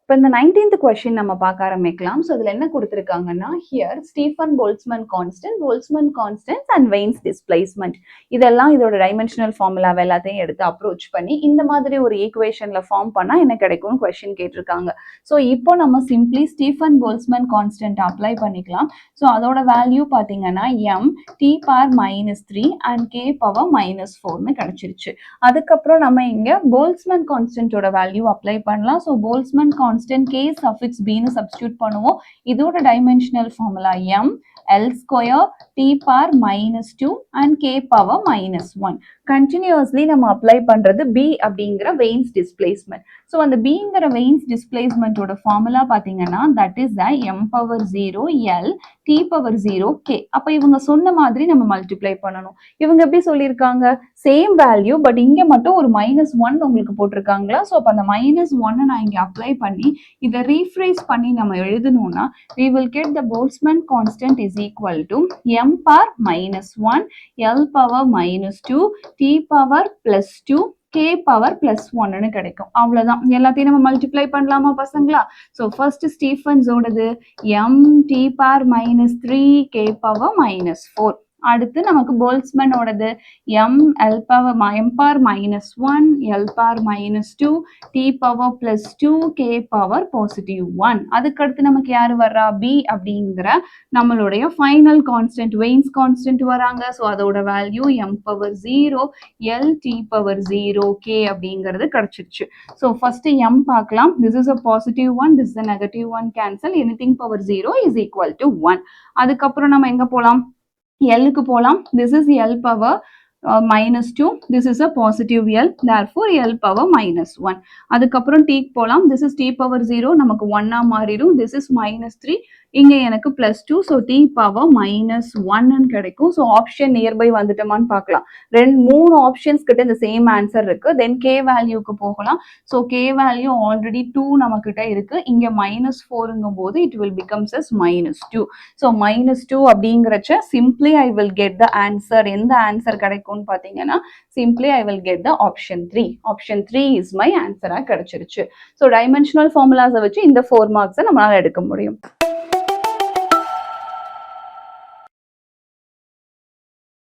இப்போ இந்த 19th question நம்ம பார்க்க ஆரம்பிக்கலாம். ஸோ இதில் என்ன கொடுத்துருக்காங்கன்னா, here Stephen Boltzmann constant and veins displacement இதெல்லாம் இதோட டைமென்ஷனல் ஃபார்முலாவை எல்லாத்தையும் எடுத்து அப்ரோச் பண்ணி இந்த மாதிரி ஒரு ஈக்குவேஷனில் ஃபார்ம் பண்ணால் என்ன கிடைக்கும்னு கொஸ்டின் கேட்டிருக்காங்க. ஸோ இப்போ நம்ம simply Stefan Boltzmann constant apply பண்ணிக்கலாம். ஸோ அதோட வேல்யூ பார்த்தீங்கன்னா M T power -3 and K power -4ன்னு கிடைச்சிருச்சு. அதுக்கப்புறம் நம்ம இங்கே போல்ட்ஸ்மேன் கான்ஸ்டன்ட்டோட வேல்யூ அப்ளை பண்ணலாம். So Boltzmann constant k suffix b னு சப்ஸ்டியூட் பண்ணுவோம். இதோட dimensional formula m L square t power -2 and k power -1. Continuously நம்ம அப்ளை பண்றது b அப்படிங்கிற வெயின்ஸ் டிஸ்பிளேஸ்மெண்ட். ஸோ அந்த bங்கிற வெயின்ஸ் டிஸ்பிளேஸ்மெண்ட்டோட ஃபார்முலா பார்த்தீங்கன்னா that is the m power 0 L t power 0 k. அப்போ இவங்க சொன்ன மாதிரி நம்ம மல்டிப்ளை பண்ணணும். இவங்க எப்படி சொல்லியிருக்காங்க, சேம் வேல்யூ பட் இங்கே மட்டும் ஒரு -1 உங்களுக்கு போட்டிருக்காங்களா. ஸோ அப்போ அந்த -1 நான் இங்கே அப்ளை பண்ணி இதை ரீஃப்ரேஸ் பண்ணி நம்ம எழுதணும்னா we will get the Boltzmann constant is equal to m power -1 L power -2 t power +2 k power +1 கிடைக்கும். அவ்வளவுதான். எல்லாத்தையும் நம்ம மல்டிப்ளை பண்ணலாமா பசங்களா? ஸோ ஃபர்ஸ்ட் ஸ்டீஃபன்ஸோடது m t power -3 k power -4. அடுத்து நமக்கு போல்ட்ஸ்மேனோடது m power -1 L power -2 t power +2 k power +1. அதுக்கடுத்து நமக்கு யாரு வர்றா, b அப்படிங்கிற நம்மளுடைய ஃபைனல் கான்ஸ்டன்ட் வெயின்ஸ் கான்ஸ்டன்ட் வராங்க. ஸோ அதோட value m power 0 L t power 0 k அப்படிங்கிறது கிடைச்சிருச்சு. ஸோ ஃபர்ஸ்ட் m பார்க்கலாம். This is a positive one, this is a negative one, cancel, anything power 0 is equal to 1. அதுக்கப்புறம் நம்ம எங்க போலாம், Lக்கு போலாம். This is L power -2. This is a positive L. Therefore, L power -1. அதுக்கப்புறம் t போலாம். This is t power 0. நமக்கு 1 மாறிடும். This is -3. இங்க எனக்கு +2. ஸோ t power -1 கிடைக்கும். ஸோ ஆப்ஷன் நியர்பை வந்துட்டோமான்னு பார்க்கலாம். 3 ஆப்ஷன்ஸ் கிட்ட இந்த சேம் ஆன்சர் இருக்கு. தென் k வேல்யூக்கு போகலாம். ஸோ k வேல்யூ ஆல்ரெடி 2 நம்ம கிட்ட இருக்கு. இங்க -4ங்கும் போது it will becomes as -2. So -2 அப்படிங்கிறச்ச simply I will get the answer. எந்த ஆன்சர் கிடைக்கும்னு பார்த்தீங்கன்னா சிம்பிளி I will get the option 3. Option 3 is my answer கிடைச்சிருச்சு. ஸோ டைமென்ஷனல் ஃபார்முலாஸை வச்சு இந்த 4 மார்க்ஸை நம்மளால எடுக்க முடியும்.